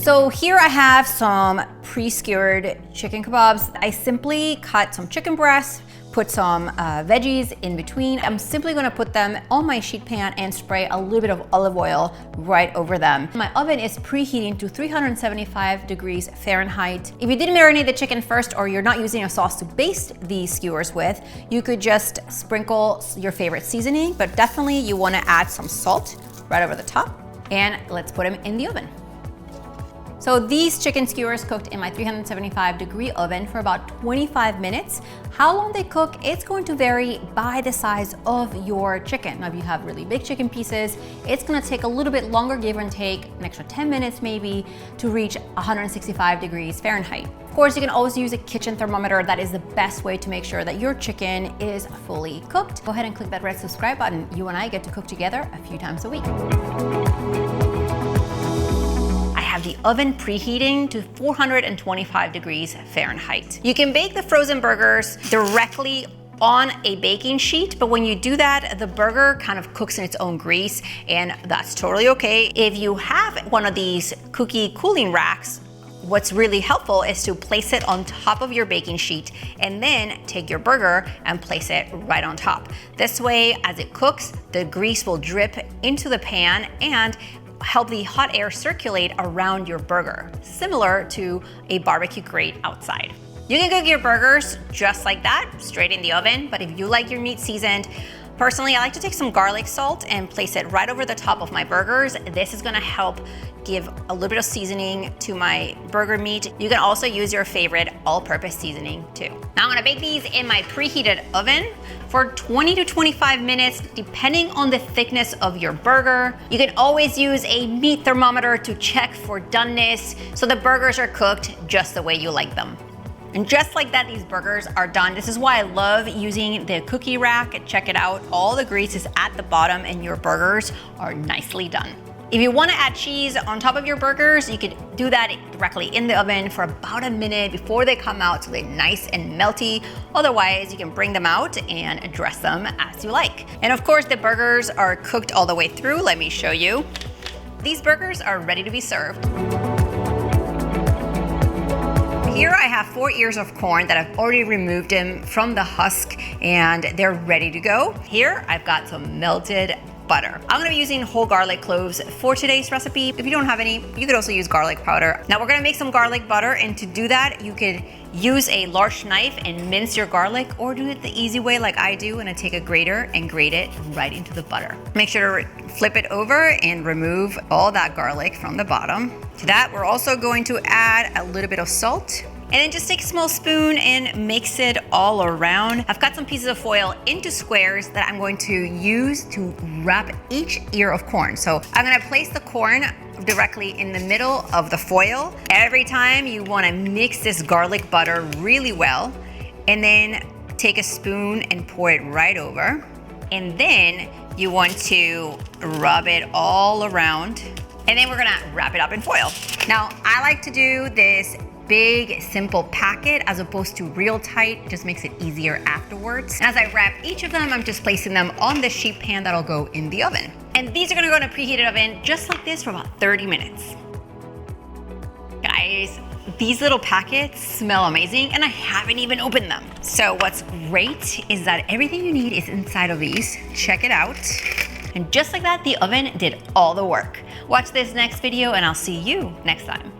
So here I have some pre-skewered chicken kebabs. I simply cut some chicken breasts, put some veggies in between. I'm simply gonna put them on my sheet pan and spray a little bit of olive oil right over them. My oven is preheating to 375 degrees Fahrenheit. If you didn't marinate the chicken first, or you're not using a sauce to baste these skewers with, you could just sprinkle your favorite seasoning, but definitely you wanna add some salt right over the top. And let's put them in the oven. So these chicken skewers cooked in my 375 degree oven for about 25 minutes. How long they cook, it's going to vary by the size of your chicken. Now, if you have really big chicken pieces, it's gonna take a little bit longer, give and take an extra 10 minutes maybe, to reach 165 degrees Fahrenheit. Of course, you can always use a kitchen thermometer. That is the best way to make sure that your chicken is fully cooked. Go ahead and click that red subscribe button. You and I get to cook together a few times a week. The oven preheating to 425 degrees Fahrenheit. You can bake the frozen burgers directly on a baking sheet, but when you do that, the burger kind of cooks in its own grease, and that's totally okay. If you have one of these cookie cooling racks, what's really helpful is to place it on top of your baking sheet and then take your burger and place it right on top. This way, as it cooks, the grease will drip into the pan and help the hot air circulate around your burger, similar to a barbecue grate outside. You can cook your burgers just like that, straight in the oven, but if you like your meat seasoned, personally, I like to take some garlic salt and place it right over the top of my burgers. This is gonna help give a little bit of seasoning to my burger meat. You can also use your favorite all-purpose seasoning too. Now I'm gonna bake these in my preheated oven for 20 to 25 minutes, depending on the thickness of your burger. You can always use a meat thermometer to check for doneness, so the burgers are cooked just the way you like them. And just like that, these burgers are done. This is why I love using the cookie rack. Check it out. All the grease is at the bottom and your burgers are nicely done. If you want to add cheese on top of your burgers, you could do that directly in the oven for about a minute before they come out, so they're nice and melty. Otherwise, you can bring them out and dress them as you like. And of course, the burgers are cooked all the way through. Let me show you. These burgers are ready to be served. Here I have 4 ears of corn that I've already removed them from the husk, and they're ready to go. Here I've got some melted butter. I'm gonna be using whole garlic cloves for today's recipe. If you don't have any, you could also use garlic powder. Now we're gonna make some garlic butter, and to do that, you could use a large knife and mince your garlic, or do it the easy way like I do, and I take a grater and grate it right into the butter. Make sure to flip it over and remove all that garlic from the bottom. To that, we're also going to add a little bit of salt. And then just take a small spoon and mix it all around. I've cut some pieces of foil into squares that I'm going to use to wrap each ear of corn. So I'm gonna place the corn directly in the middle of the foil. Every time you wanna mix this garlic butter really well, and then take a spoon and pour it right over. And then you want to rub it all around. And then we're gonna wrap it up in foil. Now, I like to do this big, simple packet as opposed to real tight. It just makes it easier afterwards. And as I wrap each of them, I'm just placing them on the sheet pan that'll go in the oven. And these are gonna go in a preheated oven just like this for about 30 minutes. Guys, these little packets smell amazing, and I haven't even opened them. So what's great is that everything you need is inside of these. Check it out. And just like that, the oven did all the work. Watch this next video and I'll see you next time.